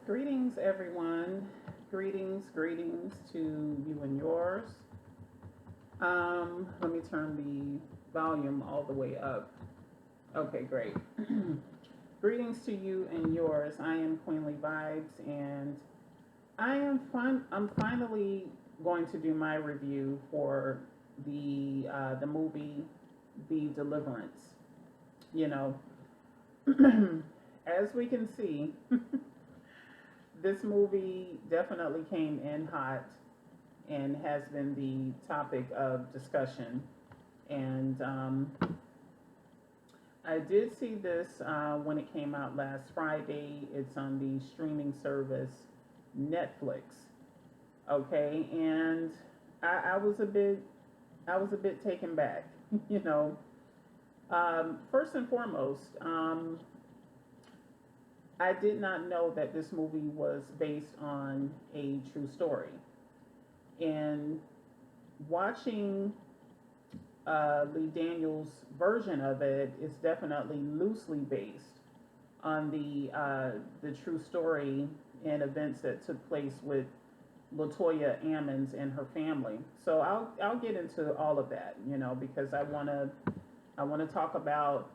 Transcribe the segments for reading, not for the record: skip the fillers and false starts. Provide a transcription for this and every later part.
Greetings, everyone. Greetings to you and yours. Let me turn the volume all the way up. Okay, great. Greetings to you and yours. I am Queenly Vibes, and I'm finally going to do my review for the movie, The Deliverance. You know, as we can see, this movie definitely came in hot and has been the topic of discussion. And I did see this when it came out last Friday. It's on the streaming service Netflix. Okay, and I was a bit taken back. you know, First and foremost, I did not know that this movie was based on a true story. And watching Lee Daniels' version of it is definitely loosely based on the true story and events that took place with Latoya Ammons and her family. So I'll get into all of that, because I wanna talk about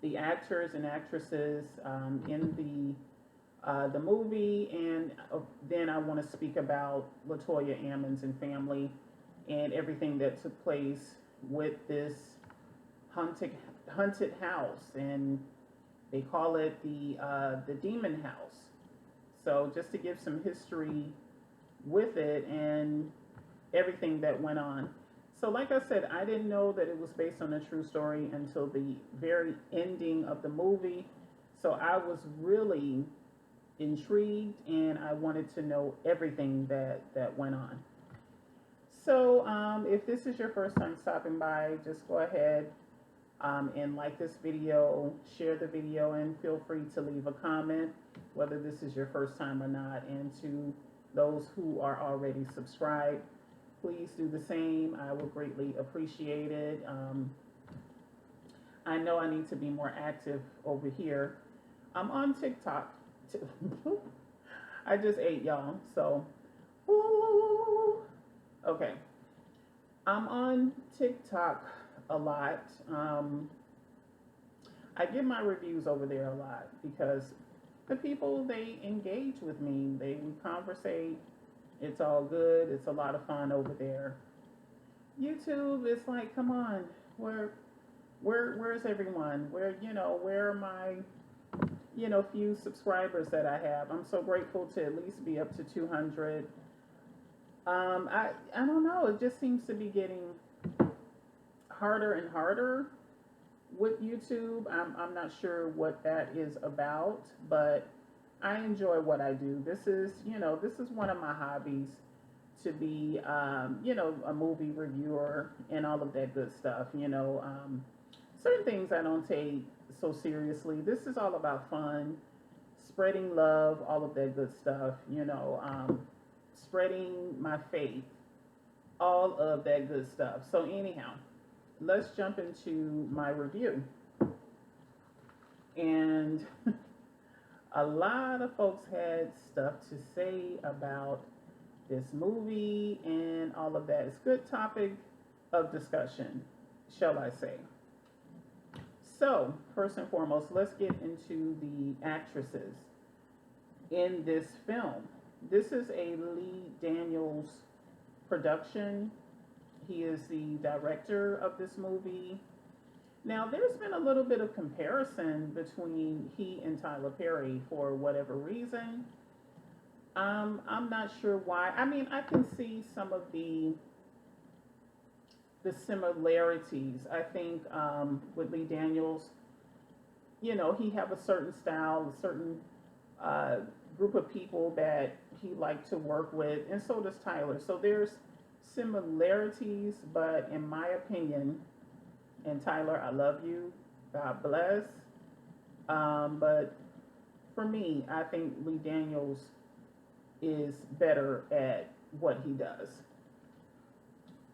the actors and actresses in the movie, and then I want to speak about Latoya Ammons and family and everything that took place with this haunted house, and they call it the Demon House. So just to give some history with it and everything that went on. So, like I said, I didn't know that it was based on a true story until the very ending of the movie. So, I was really intrigued and I wanted to know everything that went on. So, if this is your first time stopping by, just go ahead and like this video, share the video, and feel free to leave a comment, whether this is your first time or not. And to those who are already subscribed, please do the same. I will greatly appreciate it. I know I need to be more active over here. I'm on TikTok. I just ate, y'all. So, okay. I'm on TikTok a lot. I give my reviews over there a lot because the people, they engage with me. We conversate. It's all good. It's a lot of fun over there. YouTube, it's like, come on, where's everyone? Where are my, few subscribers that I have? I'm so grateful to at least be up to 200. I don't know. It just seems to be getting harder and harder with YouTube. I'm not sure what that is about, but I enjoy what I do. This is one of my hobbies, to be, a movie reviewer and all of that good stuff. Certain things I don't take so seriously. This is all about fun, spreading love, all of that good stuff. Spreading my faith, all of that good stuff. So anyhow, let's jump into my review. And a lot of folks had stuff to say about this movie and all of that. It's a good topic of discussion, shall I say. So, first and foremost, let's get into the actresses in this film. This is a Lee Daniels production. He is the director of this movie. Now, there's been a little bit of comparison between he and Tyler Perry for whatever reason. I'm not sure why. I mean, I can see some of the similarities. I think with Lee Daniels, he have a certain style, a certain group of people that he liked to work with, and so does Tyler. So there's similarities, but in my opinion, and Tyler, I love you, God bless. But for me, I think Lee Daniels is better at what he does.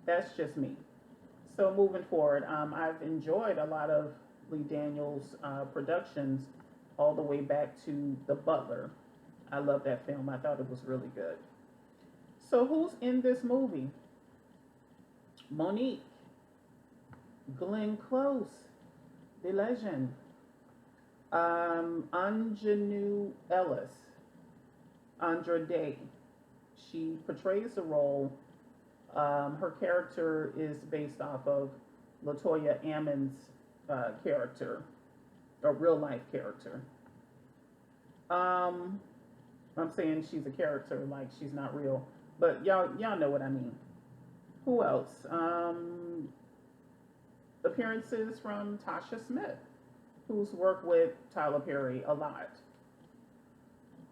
That's just me. So moving forward, I've enjoyed a lot of Lee Daniels' productions all the way back to The Butler. I love that film. I thought it was really good. So who's in this movie? Monique, Glenn Close, the legend, Anjanou Ellis, Andra Day. She portrays the role. Her character is based off of Latoya Ammon's character, a real life character. Um, I'm saying she's a character, like she's not real, but y'all know what I mean. Who else? Appearances from Tasha Smith, who's worked with Tyler Perry a lot.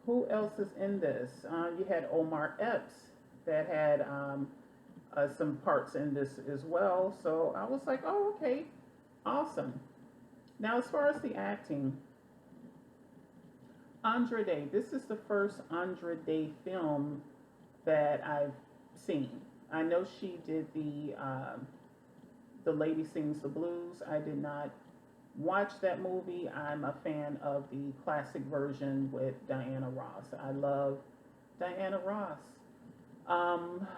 Who else is in this? You had Omar Epps that had some parts in this as well. So I was like, oh, okay, awesome. Now, as far as the acting, Andra Day, this is the first Andra Day film that I've seen. I know she did the Lady Sings the Blues. I did not watch that movie. I'm a fan of the classic version with Diana Ross. I love Diana Ross. Um,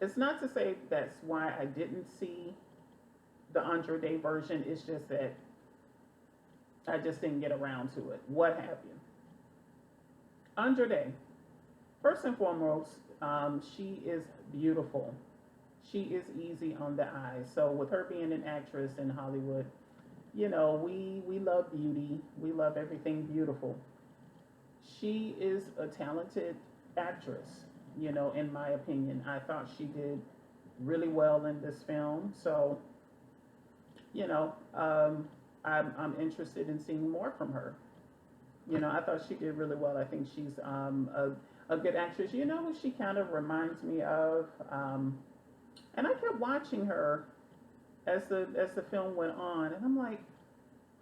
it's not to say that's why I didn't see the Andre Day version. It's just that I just didn't get around to it. What have you? Andre Day, first and foremost, she is beautiful. She is easy on the eyes. So with her being an actress in Hollywood, we love beauty. We love everything beautiful. She is a talented actress, in my opinion. I thought she did really well in this film. So, you know, um, I'm interested in seeing more from her. I thought she did really well. I think she's a good actress. You know who she kind of reminds me of? And I kept watching her as the film went on, and I'm like,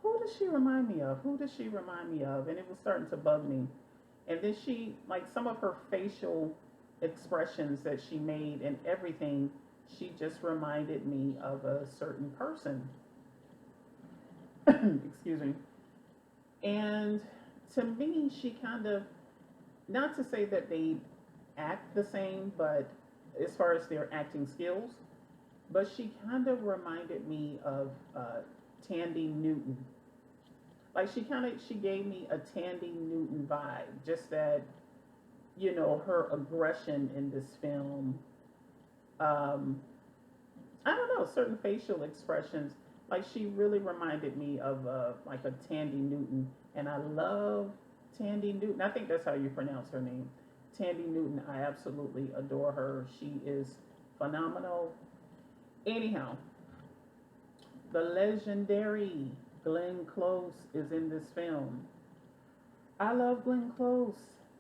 who does she remind me of? Who does she remind me of? And it was starting to bug me. And then she, like some of her facial expressions that she made and everything, she just reminded me of a certain person. Excuse me. And to me, she kind of, not to say that they act the same, but as far as their acting skills, but she kind of reminded me of Tandy Newton. Like she gave me a Tandy Newton vibe. Just that, her aggression in this film. Um, I don't know, certain facial expressions. Like she really reminded me of like a Tandy Newton, and I love Tandy Newton. I think that's how you pronounce her name, Tandy Newton. I absolutely adore her. She is phenomenal. Anyhow, the legendary Glenn Close is in this film. I love Glenn Close.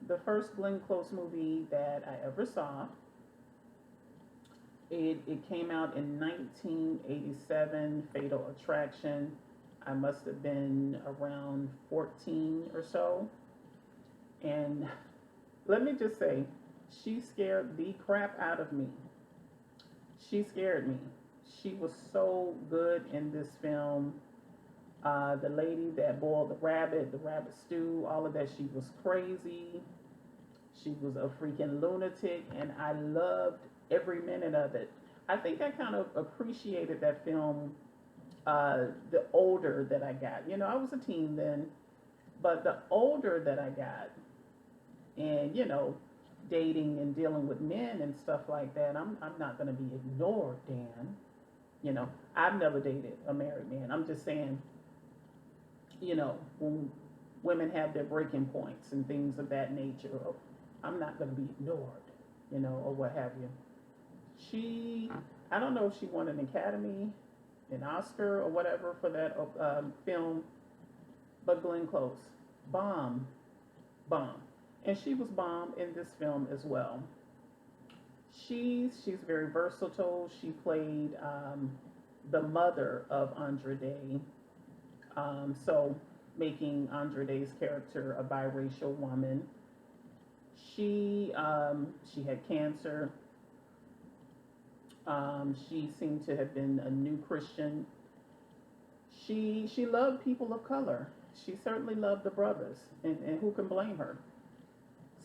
The first Glenn Close movie that I ever saw, it came out in 1987, Fatal Attraction. I must have been around 14 or so. And let me just say, she scared the crap out of me. She scared me. She was so good in this film. The lady that boiled the rabbit stew, all of that, she was crazy. She was a freaking lunatic, and I loved every minute of it. I think I kind of appreciated that film the older that I got. I was a teen then, but the older that I got, and dating and dealing with men and stuff like that, I'm not going to be ignored, Dan. I've never dated a married man. I'm just saying, when women have their breaking points and things of that nature, I'm not going to be ignored, or what have you. I don't know if she won an Academy, an Oscar, or whatever for that film, but Glenn Close, bomb, bomb. And she was bomb in this film as well. She's very versatile. She played the mother of Andra Day, so making Andra Day's character a biracial woman. She had cancer. She seemed to have been a new Christian. She loved people of color. She certainly loved the brothers, and who can blame her?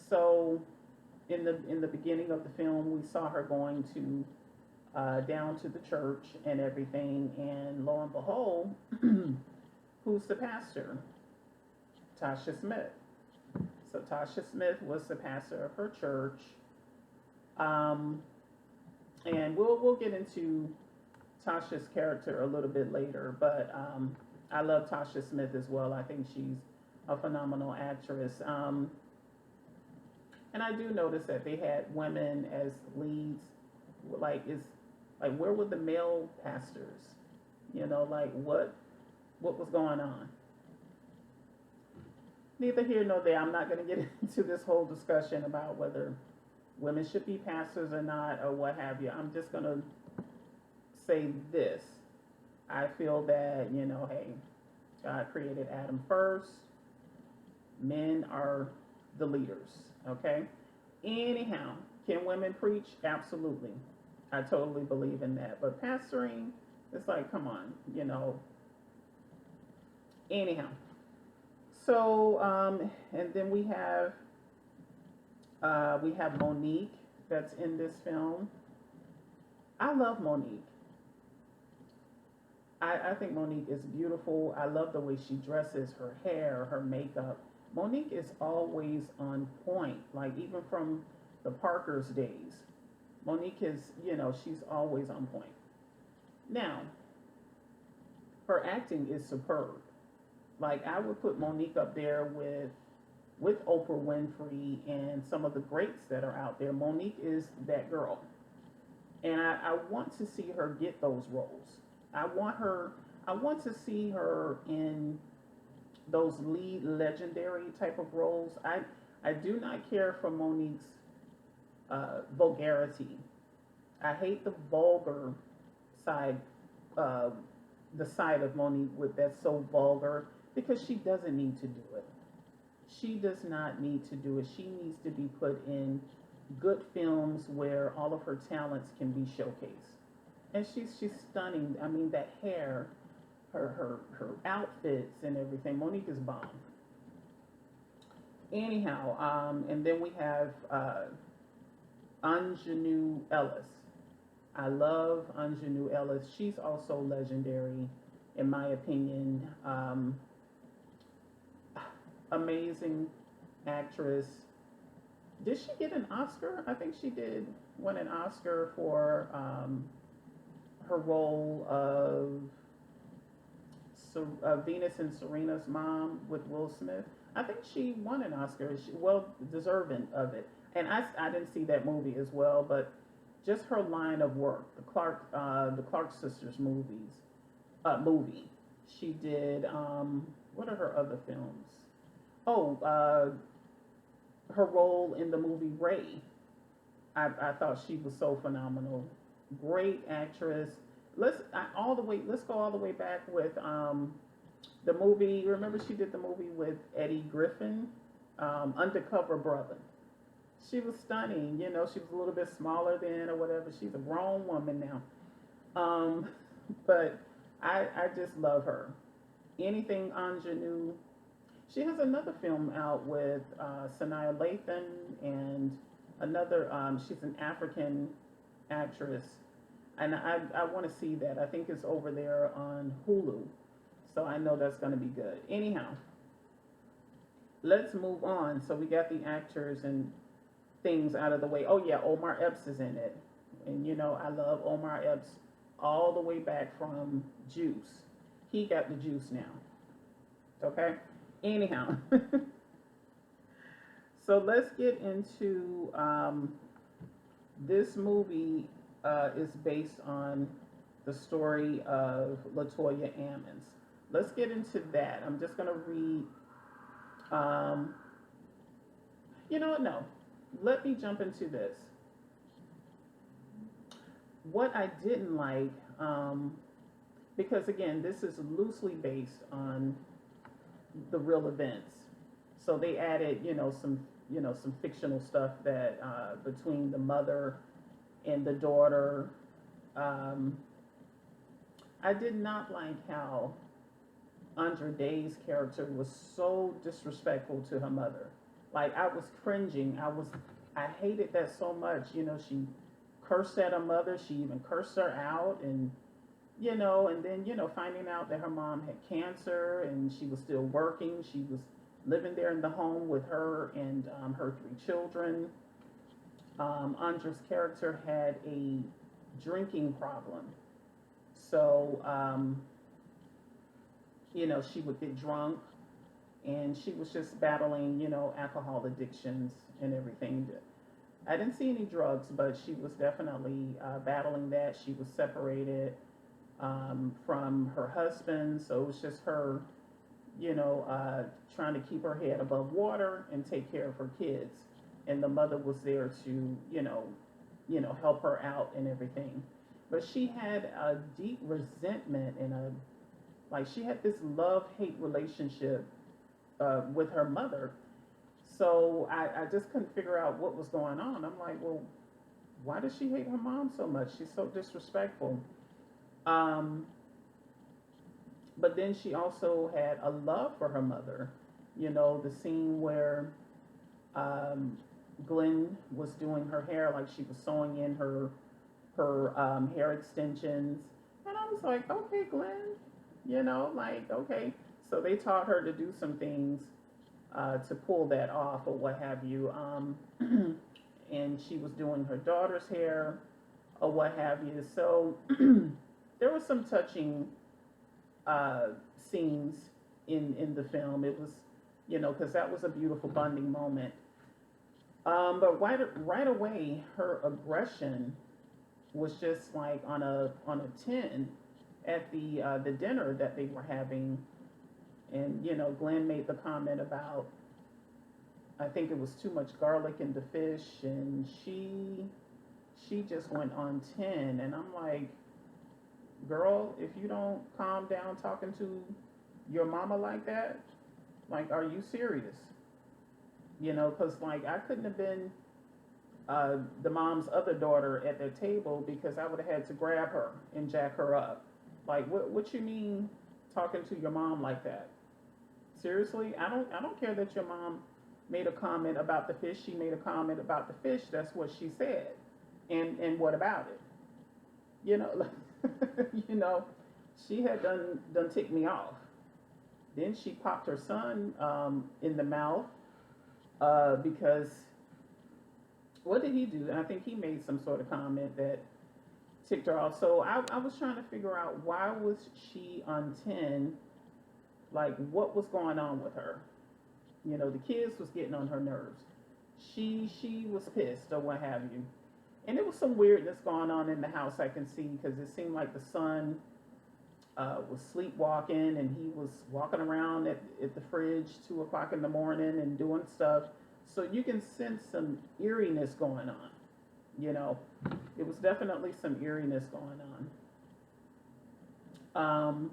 So in the beginning of the film, we saw her going to down to the church and everything, and lo and behold, who's the pastor? Tasha Smith. So Tasha Smith was the pastor of her church, um, and we'll get into Tasha's character a little bit later, but I love Tasha Smith as well. I think she's a phenomenal actress. And I do notice that they had women as leads. Like, is like, where were the male pastors? Like, what was going on? Neither here nor there. I'm not going to get into this whole discussion about whether women should be pastors or not, or what have you. I'm just going to say this. I feel that, hey, God created Adam first. Men are the leaders, okay? Anyhow, can women preach? Absolutely. I totally believe in that. But pastoring, it's like, come on, Anyhow, so and then we have Monique that's in this film. I love Monique. I think Monique is beautiful. I love the way she dresses, her hair, her makeup. Monique is always on point, like even from the Parker's days. Monique is, she's always on point. Now, her acting is superb. Like, I would put Monique up there with Oprah Winfrey and some of the greats that are out there. Monique is that girl. And I want to see her get those roles. I want to see her in those lead legendary type of roles. I do not care for Monique's vulgarity. I hate the vulgar side, uh, the side of Monique with that's so vulgar, because she doesn't need to do it. She does not need to do it. She needs to be put in good films where all of her talents can be showcased. And she's stunning. I mean, that hair, her outfits and everything. Monique is bomb. Anyhow, and then we have Anjanou Ellis. I love Anjanou Ellis. She's also legendary, in my opinion. Amazing actress. Did she get an Oscar? I think she did win an Oscar for her role of Venus and Serena's mom with Will Smith. I think she won an Oscar. She, well deserving of it. And I didn't see that movie as well, but just her line of work, the Clark sisters movie. She did. What are her other films? Oh, her role in the movie Ray. I thought she was so phenomenal. Great actress. Let's go all the way back with the movie. Remember, she did the movie with Eddie Griffin, Undercover Brother. She was stunning. She was a little bit smaller then or whatever. She's a grown woman now. But I just love her. Anything Ingenue. She has another film out with Sanaa Lathan and another. She's an African actress, and I want to see that. I think it's over there on Hulu, so I know that's going to be good. Anyhow, let's move on. So we got the actors and things out of the way. Oh yeah, Omar Epps is in it, and I love Omar Epps all the way back from Juice. He got the juice now. Okay. Anyhow, so let's get into this movie. Is based on the story of Latoya Ammons. Let's get into that. I'm just going to read. You know what? No. Let me jump into this. What I didn't like, because again, this is loosely based on the real events. So they added, some fictional stuff that between the mother and the daughter. I did not like how Andra Day's character was so disrespectful to her mother. Like I was cringing. I hated that so much. She cursed at her mother. She even cursed her out, and then finding out that her mom had cancer and she was still working. She was living there in the home with her and her three children. Andra's character had a drinking problem, so she would get drunk and she was just battling, alcohol addictions and everything. I didn't see any drugs, but she was definitely battling that. She was separated from her husband, so it was just her, trying to keep her head above water and take care of her kids. And the mother was there to, help her out and everything. But she had a deep resentment and she had this love hate relationship with her mother. So I just couldn't figure out what was going on. I'm like, well, why does she hate her mom so much? She's so disrespectful. Um, but then she also had a love for her mother. The scene where um, Glenn was doing her hair, like she was sewing in her hair extensions, and I was like, okay, Glenn, okay. So they taught her to do some things to pull that off or what have you. And she was doing her daughter's hair or what have you. So there was some touching scenes in the film. It was, because that was a beautiful bonding moment. But right away, her aggression was just like on a 10 at the dinner that they were having, and Glenn made the comment about, I think it was too much garlic in the fish, and she just went on 10, and I'm like, girl, if you don't calm down talking to your mama like that, like, are you serious? Because like I couldn't have been the mom's other daughter at their table because I would have had to grab her and jack her up. Like, what you mean talking to your mom like that? Seriously, I don't care that your mom made a comment about the fish. She made a comment about the fish. That's what she said. And what about it? You know, you know, she had done ticked me off. Then she popped her son in the mouth because what did he do? I think he made some sort of comment that ticked her off. So I was trying to figure out, why was she on 10? Like, what was going on with her? The kids was getting on her nerves. She was pissed or what have you. And there was some weirdness going on in the house, I can see, because it seemed like the son was sleepwalking, and he was walking around at the fridge 2 o'clock in the morning and doing stuff. So you can sense some eeriness going on. It was definitely some eeriness going on.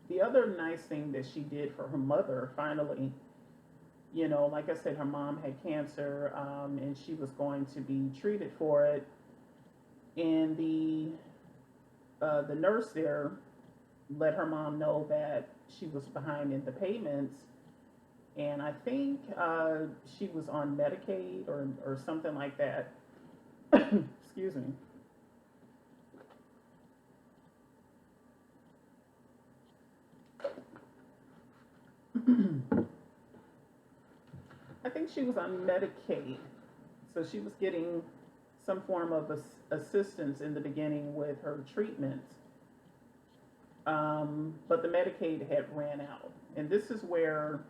The other nice thing that she did for her mother, finally, like I said, her mom had cancer, and she was going to be treated for it. And the nurse there let her mom know that she was behind in the payments, and I think she was on Medicaid or something like that. Excuse me. I think she was on Medicaid, so she was getting some form of assistance in the beginning with her treatments. But the Medicaid had ran out, and this is where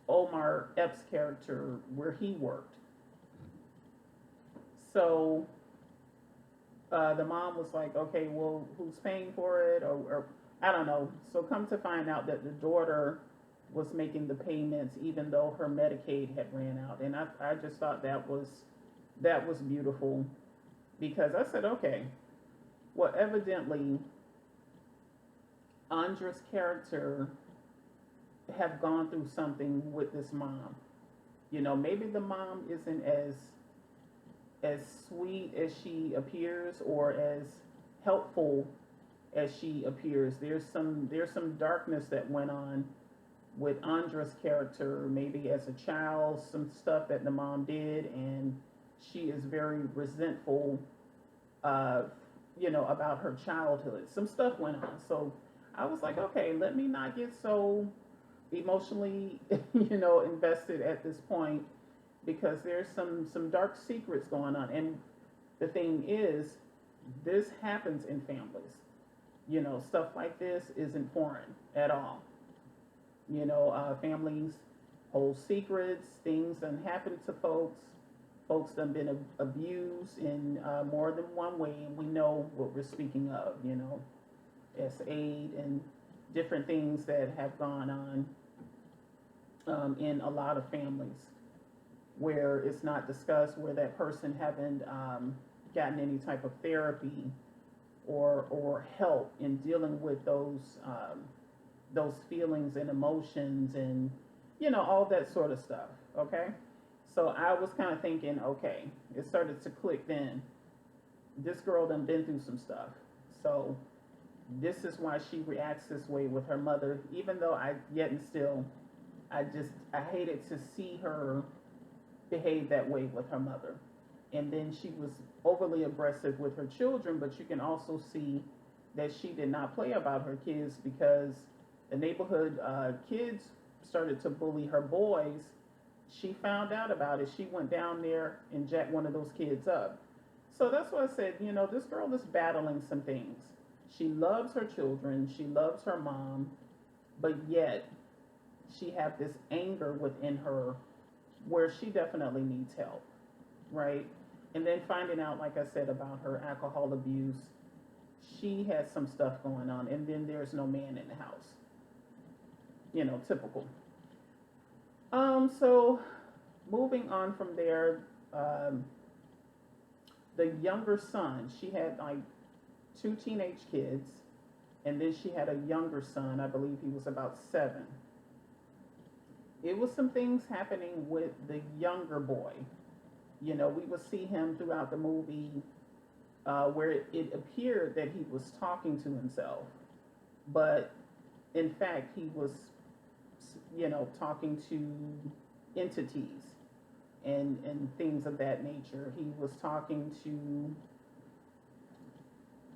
Omar Epps' character, where he worked. So the mom was like, okay, well, who's paying for it? Or I don't know. So come to find out that the daughter was making the payments even though her Medicaid had ran out. And I just thought that was beautiful, because I said, okay, well, evidently Andra's character have gone through something with this mom. Maybe the mom isn't as sweet as she appears or as helpful as she appears. There's some darkness that went on with Andra's character, maybe as a child, some stuff that the mom did, and she is very resentful, uh, about her childhood. Some stuff went on, so I was like, okay, let me not get so emotionally, invested at this point, because there's some dark secrets going on. And the thing is, this happens in families. Stuff like this isn't foreign at all. Families hold secrets. Things done happen to folks. Folks done been abused in more than one way, and we know what we're speaking of. S8 and different things that have gone on, in a lot of families where it's not discussed, where that person haven't gotten any type of therapy or help in dealing with those feelings and emotions, and all that sort of stuff. Okay, so I was kind of thinking, okay, it started to click then. This girl done been through some stuff, so this is why she reacts this way with her mother. Even though I yet and still, I hated to see her behave that way with her mother. And then she was overly aggressive with her children, but you can also see that she did not play about her kids, because the neighborhood kids started to bully her boys. She found out about it. She went down there and jacked one of those kids up. So that's why I said, this girl is battling some things. She loves her children. She loves her mom, but yet she have this anger within her where she definitely needs help, right? And then finding out, like I said, about her alcohol abuse, she has some stuff going on, and then there's no man in the house. Typical. So moving on from there, um, the younger son, she had like two teenage kids, and then she had a younger son. I believe he was about 7. It was some things happening with the younger boy. We would see him throughout the movie, where it appeared that he was talking to himself, but in fact he was, talking to entities and things of that nature. He was talking to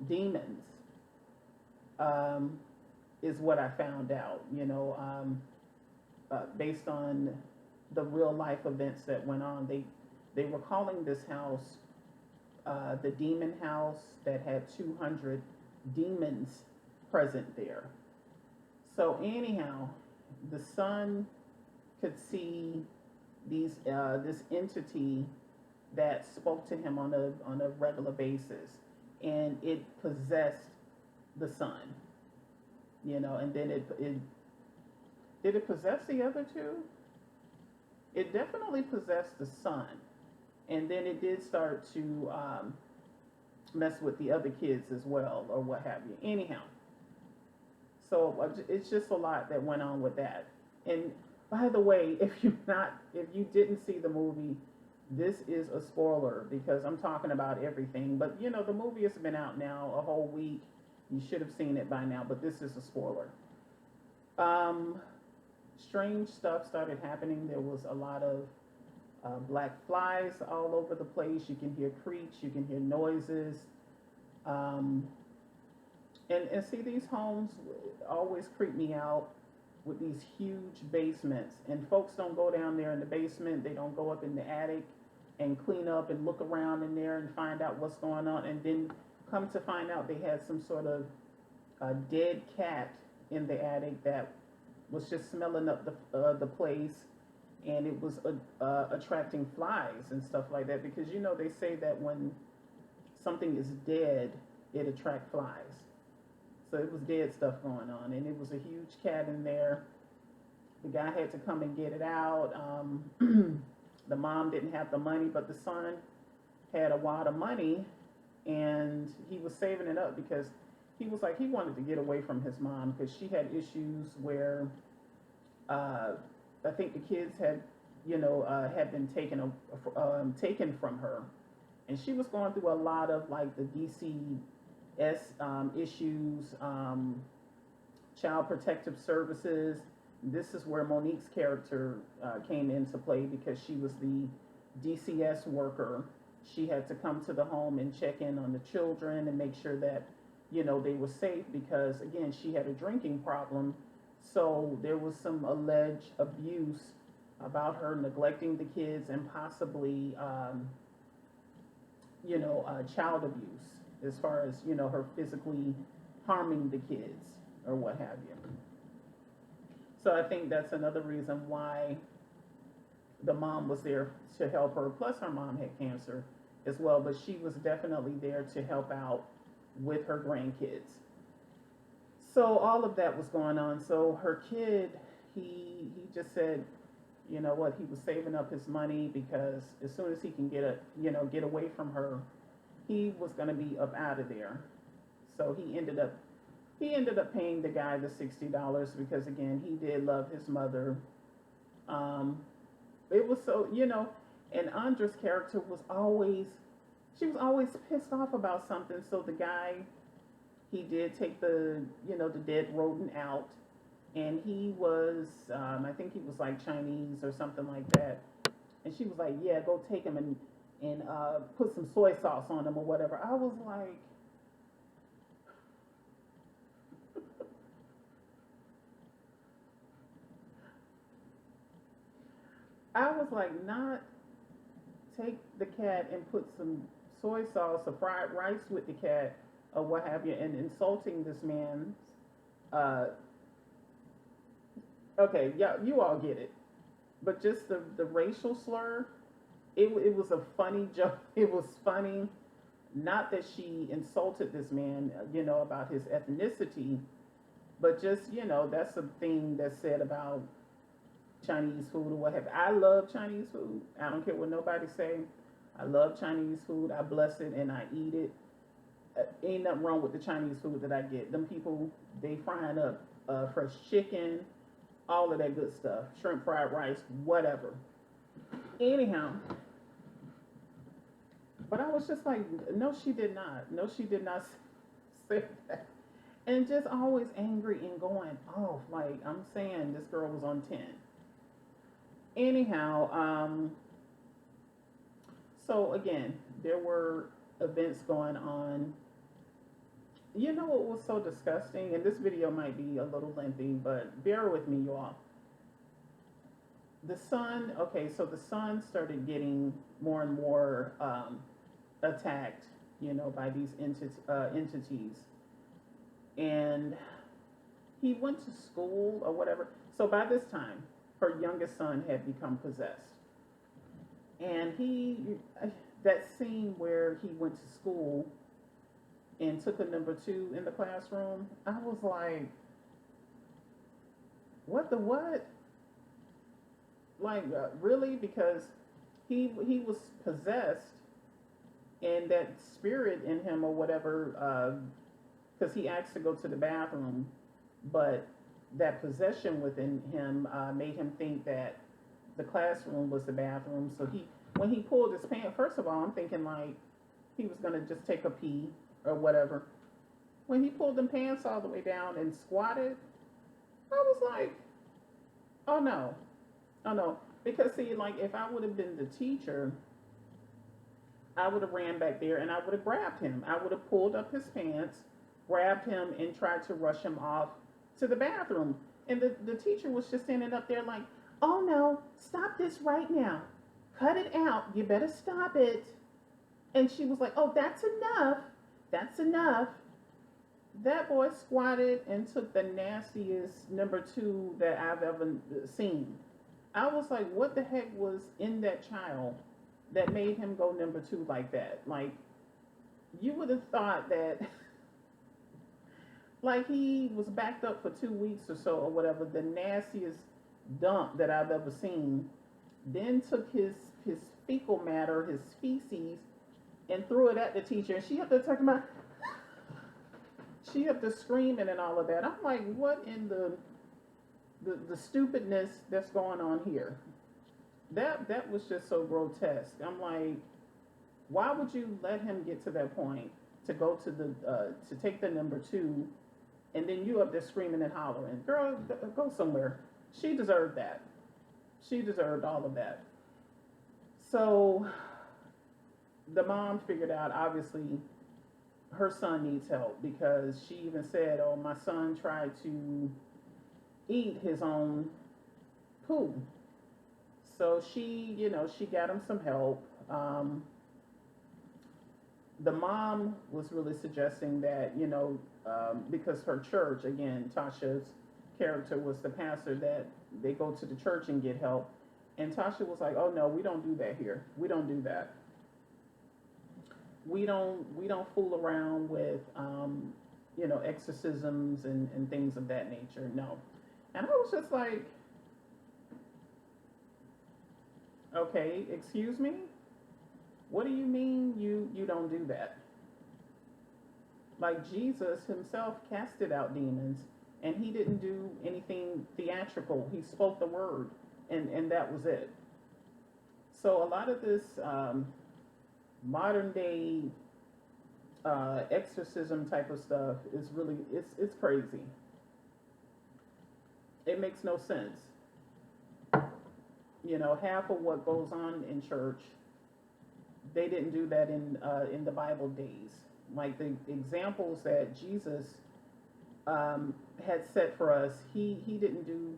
demons, is what I found out. Based on the real life events that went on, they were calling this house, the demon house, that had 200 demons present there. So anyhow, the son could see this entity that spoke to him on a regular basis, and it possessed the son. And then it did it possess the other two? It definitely possessed the son, and then it did start to mess with the other kids as well, or what have you. Anyhow, so it's just a lot that went on with that. And by the way, if you didn't see the movie, this is a spoiler, because I'm talking about everything. But the movie has been out now a whole week. You should have seen it by now, but this is a spoiler. Um, Strange stuff started happening. There was a lot of black flies all over the place. You can hear creaks, you can hear noises. Um, and see, these homes always creep me out with these huge basements. And folks don't go down there in the basement. They don't go up in the attic and clean up and look around in there and find out what's going on. And then come to find out they had some sort of dead cat in the attic that was just smelling up the place, and it was attracting flies and stuff like that, because they say that when something is dead, it attracts flies. So it was dead stuff going on, and it was a huge cat in there. The guy had to come and get it out. The mom didn't have the money, but the son had a wad of money, and he was saving it up because he was like, he wanted to get away from his mom, because she had issues where I think the kids had been taken from her, and she was going through a lot of like the DC issues, child protective services. This is where Monique's character came into play because she was the DCS worker. She had to come to the home and check in on the children and make sure that, they were safe because, again, she had a drinking problem. So there was some alleged abuse about her neglecting the kids and possibly, child abuse as far as, her physically harming the kids or what have you. So I think that's another reason why the mom was there to help her. Plus, her mom had cancer as well, but she was definitely there to help out with her grandkids. So all of that was going on. So her kid, he just said, you know what, he was saving up his money because as soon as he can get away from her, he was going to be up out of there. So he ended up paying the guy the $60 because, again, he did love his mother. Um, it was so, and Andra's character she was always pissed off about something. So the guy, he did take the dead rodent out, and he was, I think he was like Chinese or something like that. And she was like, yeah, go take him and put some soy sauce on him or whatever. I was like, not take the cat and put some soy sauce or fried rice with the cat or what have you, and insulting this man's. Uh, okay, yeah, you all get it, but just the racial slur. It was a funny joke. It was funny. Not that she insulted this man, about his ethnicity, but just that's a thing that's said about Chinese food or what have you. I love Chinese food. I don't care what nobody say. I love Chinese food. I bless it and I eat it. Ain't nothing wrong with the Chinese food that I get. Them people, they frying up fresh chicken, all of that good stuff. Shrimp fried rice, whatever. Anyhow, but I was just like, no, she did not. No, she did not say that. And just always angry and going off. Like, I'm saying this girl was on 10. Anyhow, so again, there were events going on. You know what was so disgusting? And this video might be a little lengthy, but bear with me, y'all. So the son started getting more and more attacked, by these entities. And he went to school or whatever. So by this time, her youngest son had become possessed. And that scene where he went to school and took a number 2 in the classroom, I was like, what the what? Like, really? Because he was possessed, and that spirit in him or whatever, because he asked to go to the bathroom, but that possession within him made him think that the classroom was the bathroom. So when he pulled his pants, first of all, I'm thinking like he was gonna just take a pee or whatever. When he pulled them pants all the way down and squatted, I was like, oh no, oh no. Because see, like if I would have been the teacher, I would have ran back there and I would have grabbed him. I would have pulled up his pants, grabbed him, and tried to rush him off to the bathroom. And the teacher was just standing up there like, oh no, stop this right now. Cut it out. You better stop it. And she was like, oh, that's enough. That's enough. That boy squatted and took the nastiest number 2 that I've ever seen. I was like, what the heck was in that child that made him go number 2 like that? Like, you would have thought that like he was backed up for 2 weeks or so or whatever, the nastiest dump that I've ever seen, then took his fecal matter, his feces, and threw it at the teacher. And she up there talking about, she up there screaming and all of that. I'm like, what in the stupidness that's going on here? That was just so grotesque. I'm like, why would you let him get to that point to go to the to take the number two, and then you up there screaming and hollering, girl, go somewhere. She deserved that. She deserved all of that. So the mom figured out, obviously, her son needs help because she even said, "Oh, my son tried to eat his own poo." So she, she got him some help. The mom was really suggesting that, because her church, again, Tasha's character was the pastor, that they go to the church and get help. And Tasha was like, "Oh no, we don't do that here. We don't do that. We don't fool around with exorcisms and things of that nature. No." And I was just like, "Okay, excuse me? What do you mean you don't do that?" Like, Jesus himself casted out demons, and he didn't do anything theatrical. He spoke the word, and that was it. So a lot of this modern day exorcism type of stuff is really, it's crazy. It makes no sense. Half of what goes on in church, they didn't do that in the Bible days. Like the examples that Jesus had set for us, he didn't do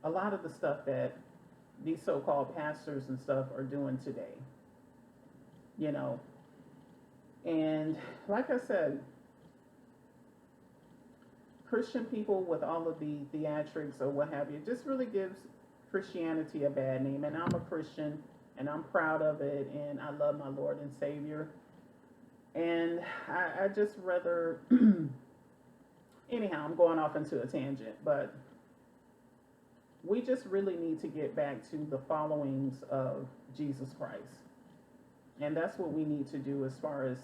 a lot of the stuff that these so-called pastors and stuff are doing today. You know, and like I said, Christian people with all of the theatrics or what have you just really gives Christianity a bad name. And I'm a Christian, and I'm proud of it, and I love my Lord and Savior. And I just rather, anyhow, I'm going off into a tangent, but we just really need to get back to the followings of Jesus Christ. And that's what we need to do as far as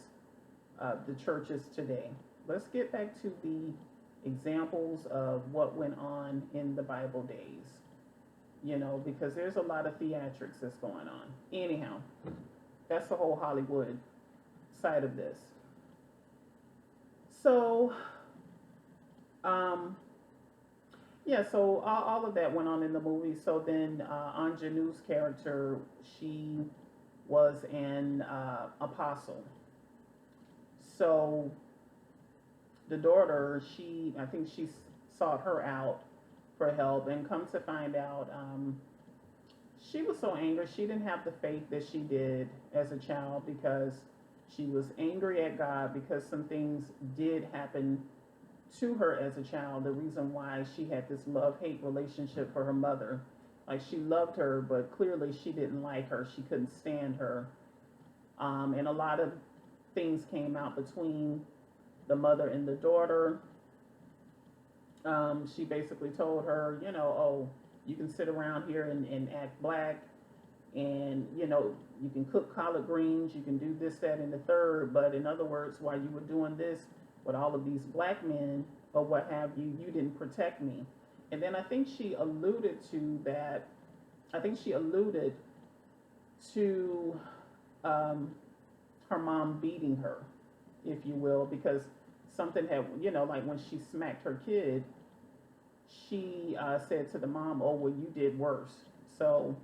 the churches today. Let's get back to the examples of what went on in the Bible days, because there's a lot of theatrics that's going on. Anyhow, that's the whole Hollywood side of this. So, yeah, so all of that went on in the movie. So then Anjanu's character, she was an apostle. So the daughter, I think she sought her out for help, and come to find out, she was so angry. She didn't have the faith that she did as a child, because she was angry at God because some things did happen to her as a child. The reason why she had this love-hate relationship for her mother. Like, she loved her, but clearly she didn't like her. She couldn't stand her. And a lot of things came out between the mother and the daughter. She basically told her, "Oh, you can sit around here and act black, and, you can cook collard greens, you can do this, that, and the third, but in other words, while you were doing this with all of these black men or what have you, you didn't protect me." And then I think she alluded to that. I think she alluded to her mom beating her, if you will, because something had, like when she smacked her kid, she said to the mom, "Oh, well, you did worse." So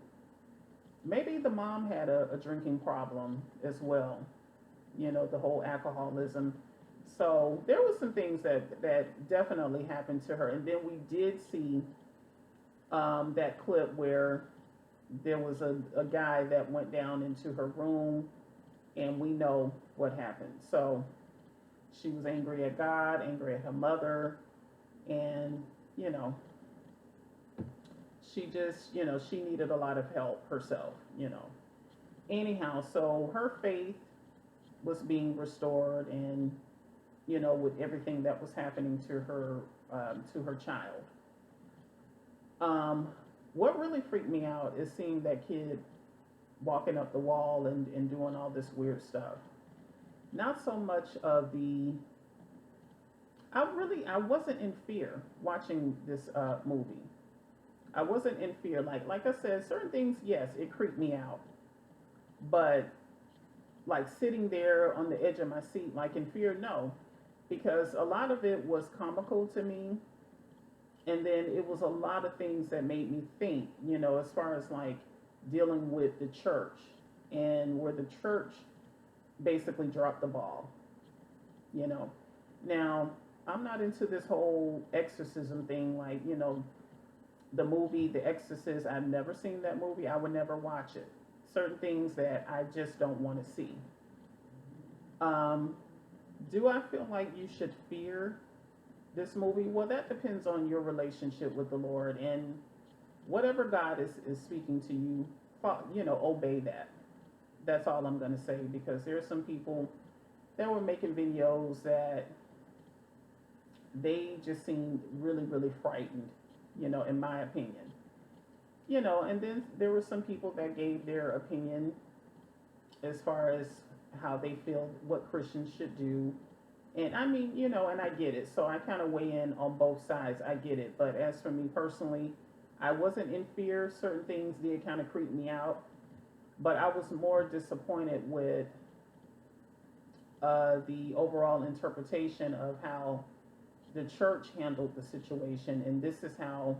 maybe the mom had a drinking problem as well, the whole alcoholism. So there was some things that definitely happened to her. And then we did see that clip where there was a guy that went down into her room, and we know what happened. So she was angry at God, angry at her mother, and, she just, she needed a lot of help herself. Anyhow, so her faith was being restored, and, with everything that was happening to her child. What really freaked me out is seeing that kid walking up the wall and doing all this weird stuff. Not so much of I wasn't in fear watching this movie. I wasn't in fear. Like I said, certain things, yes, it creeped me out. But like sitting there on the edge of my seat, like in fear. No, because a lot of it was comical to me, and then it was a lot of things that made me think. As far as like dealing with the church and where the church basically dropped the ball. You know, now I'm not into this whole exorcism thing. Like the movie The Exorcist. I've never seen that movie. I would never watch it. Certain things that I just don't want to see. Um, do I feel like you should fear this movie? Well, that depends on your relationship with the Lord and whatever God is speaking to you. Obey that. That's all I'm gonna say because there are some people that were making videos that they just seemed really, really frightened. In my opinion. And then there were some people that gave their opinion as far as how they feel what Christians should do. And I mean, and I get it. So I kind of weigh in on both sides. I get it. But as for me personally, I wasn't in fear. Certain things did kind of creep me out. But I was more disappointed with the overall interpretation of how the church handled the situation. And this is how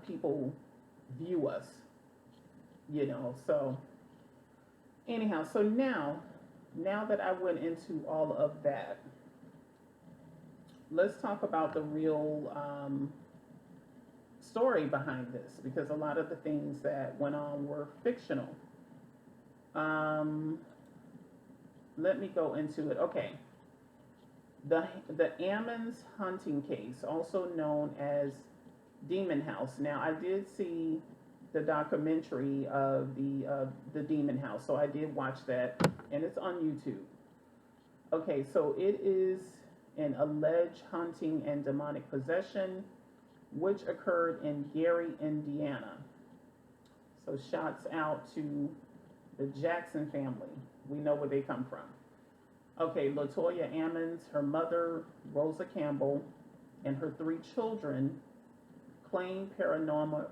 people view us, So, anyhow, so now that I went into all of that, let's talk about the real story behind this because a lot of the things that went on were fictional. Um, Let me go into it. Okay. The Ammons hunting case, also known as Demon House. Now, I did see the documentary of the Demon House, so I did watch that, and it's on YouTube. Okay, so it is an alleged haunting and demonic possession, which occurred in Gary, Indiana. So shouts out to the Jackson family. We know where they come from. Okay, Latoya Ammons, her mother, Rosa Campbell, and her 3 children claim paranormal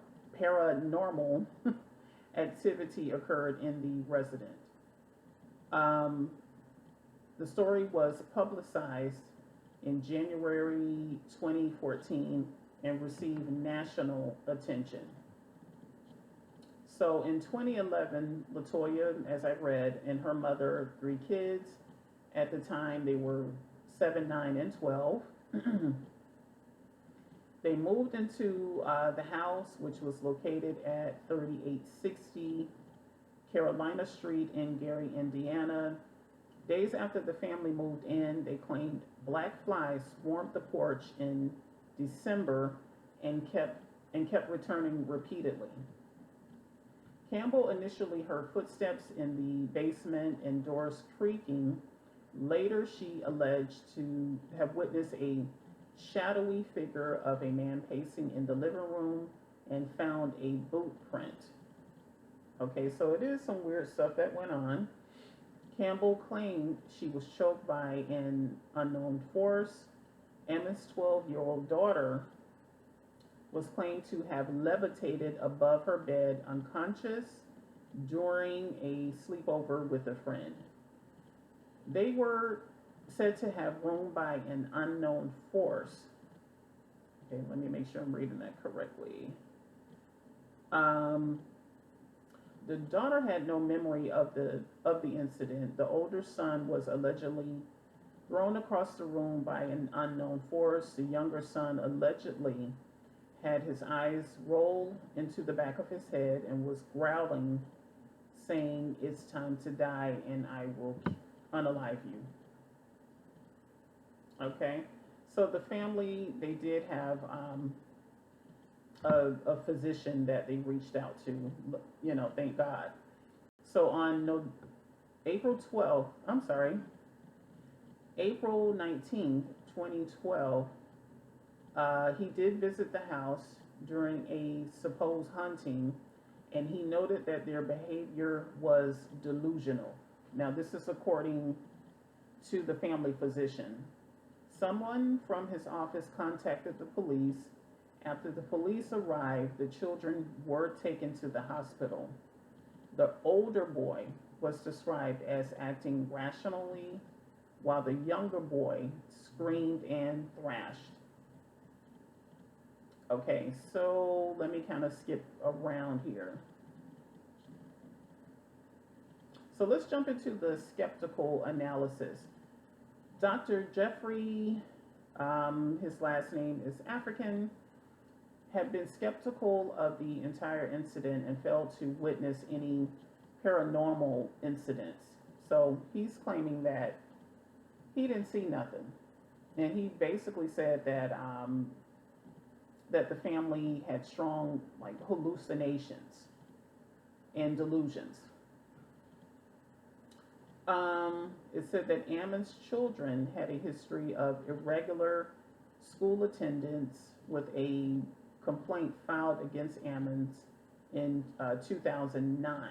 activity occurred in the residence. The story was publicized in January 2014 and received national attention. So in 2011, Latoya, as I read, and her mother, 3 kids, at the time they were 7, 9, and 12. They moved into the house, which was located at 3860 Carolina Street in Gary, Indiana. Days after the family moved in, they claimed black flies swarmed the porch in December and kept returning repeatedly. Campbell initially heard footsteps in the basement and doors creaking. Later, she alleged to have witnessed a shadowy figure of a man pacing in the living room and found a boot print. Okay, so it is some weird stuff that went on. Campbell claimed she was choked by an unknown force. Emma's 12-year-old daughter was claimed to have levitated above her bed unconscious during a sleepover with a friend. They were said to have roamed by an unknown force. Okay, let me make sure I'm reading that correctly. The daughter had no memory of the incident. The older son was allegedly thrown across the room by an unknown force. The younger son allegedly had his eyes roll into the back of his head and was growling, saying, "It's time to die and I will unalive you." Okay, so the family, they did have a physician that they reached out to, thank God. So on April 12th, I'm sorry, April 19th, 2012, he did visit the house during a supposed hunting, and he noted that their behavior was delusional. Now, this is according to the family physician. Someone from his office contacted the police. After the police arrived, the children were taken to the hospital. The older boy was described as acting rationally while the younger boy screamed and thrashed. Okay, so let me kind of skip around here. So let's jump into the skeptical analysis. Dr. Jeffrey, his last name is African, had been skeptical of the entire incident and failed to witness any paranormal incidents. So he's claiming that he didn't see nothing, and he basically said that that the family had strong like hallucinations and delusions. It said that Ammon's children had a history of irregular school attendance with a complaint filed against Ammon's in 2009.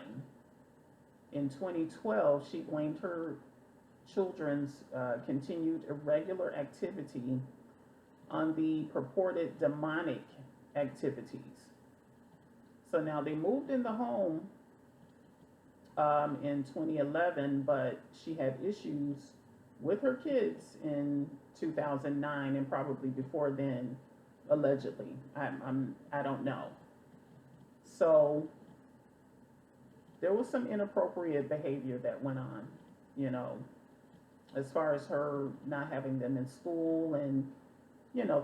In 2012, she blamed her children's continued irregular activity on the purported demonic activities. So now they moved in the home in 2011, but she had issues with her kids in 2009 and probably before then, allegedly. I don't know. So there was some inappropriate behavior that went on, you know, as far as her not having them in school and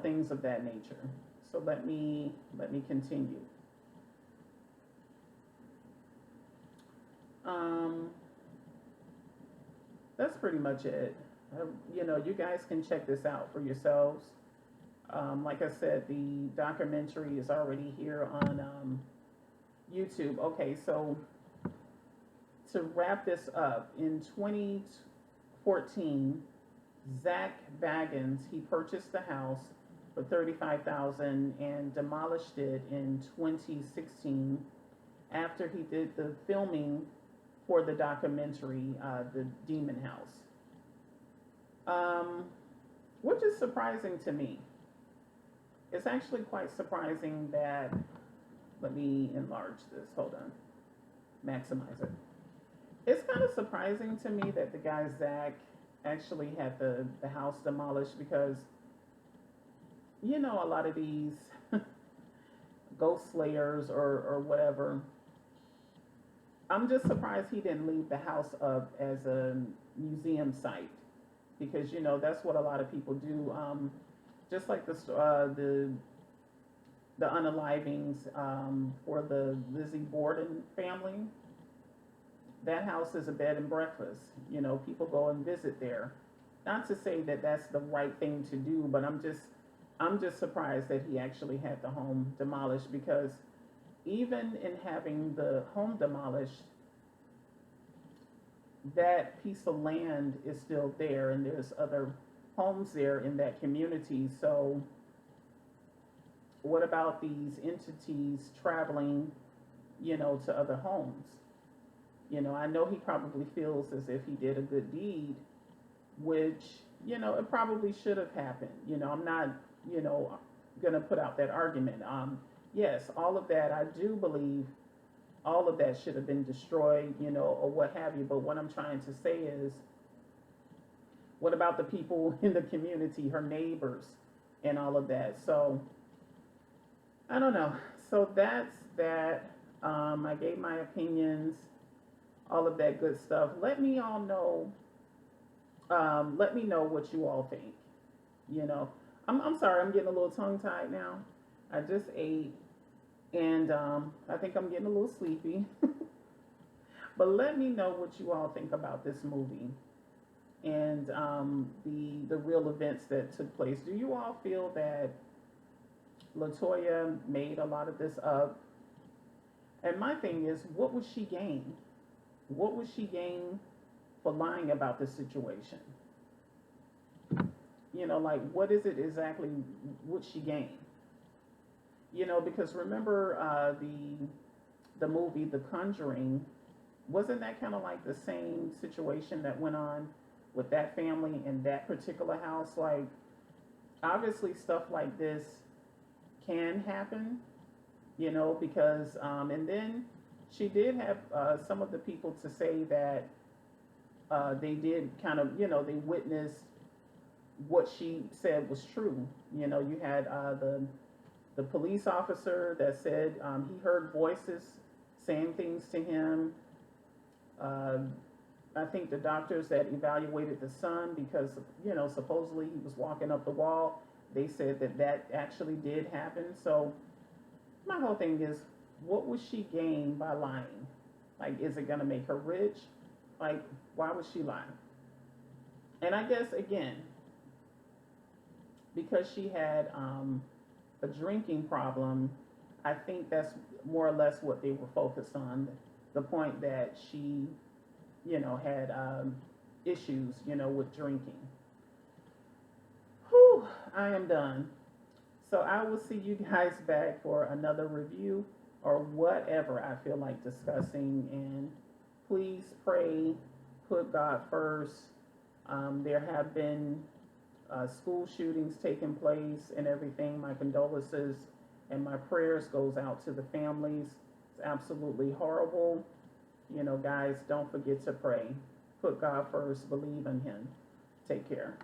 things of that nature. So let me continue. That's pretty much it. You guys can check this out for yourselves. Like I said, the documentary is already here on YouTube. Okay, so to wrap this up, in 2014, Zach Baggins, he purchased the house for $35,000 and demolished it in 2016 after he did the filming for the documentary, The Demon House. Which is surprising to me. It's actually quite surprising that, let me enlarge this, hold on, maximize it. It's kind of surprising to me that the guy Zach actually had the house demolished because, a lot of these ghost slayers or whatever, I'm just surprised he didn't leave the house up as a museum site because, that's what a lot of people do. Just like the unalivings for the Lizzie Borden family. That house is a bed and breakfast. People go and visit there. Not to say that that's the right thing to do, but I'm just surprised that he actually had the home demolished because even in having the home demolished, that piece of land is still there and there's other homes there in that community. So what about these entities traveling, to other homes? I know he probably feels as if he did a good deed, which, it probably should have happened. I'm not, going to put out that argument. Yes, all of that, I do believe all of that should have been destroyed, or what have you. But what I'm trying to say is, what about the people in the community, her neighbors, and all of that? So, I don't know. So that's that. I gave my opinions, all of that good stuff. Let me all know. Let me know what you all think. I'm sorry, I'm getting a little tongue tied now. I just ate, and I think I'm getting a little sleepy. But let me know what you all think about this movie and the real events that took place. Do you all feel that LaToya made a lot of this up? And my thing is, what would she gain? What would she gain for lying about the situation? Like, what is it exactly would she gain? Because remember the movie The Conjuring, wasn't that kind of like the same situation that went on with that family in that particular house? Like, obviously stuff like this can happen, because and then she did have some of the people to say that they did kind of, they witnessed what she said was true. You had the police officer that said he heard voices saying things to him. Uh, I think the doctors that evaluated the son, because supposedly he was walking up the wall, they said that that actually did happen. So my whole thing is, what would she gain by lying? Like, is it gonna make her rich? Like, why would she lie? And I guess again, because she had a drinking problem, I think that's more or less what they were focused on. The point that she, had issues, with drinking. Whew, I am done. So I will see you guys back for another review or whatever I feel like discussing. And please pray, put God first. There have been school shootings taking place and everything. My condolences and my prayers goes out to the families. It's absolutely horrible. Guys, don't forget to pray. Put God first. Believe in Him. Take care.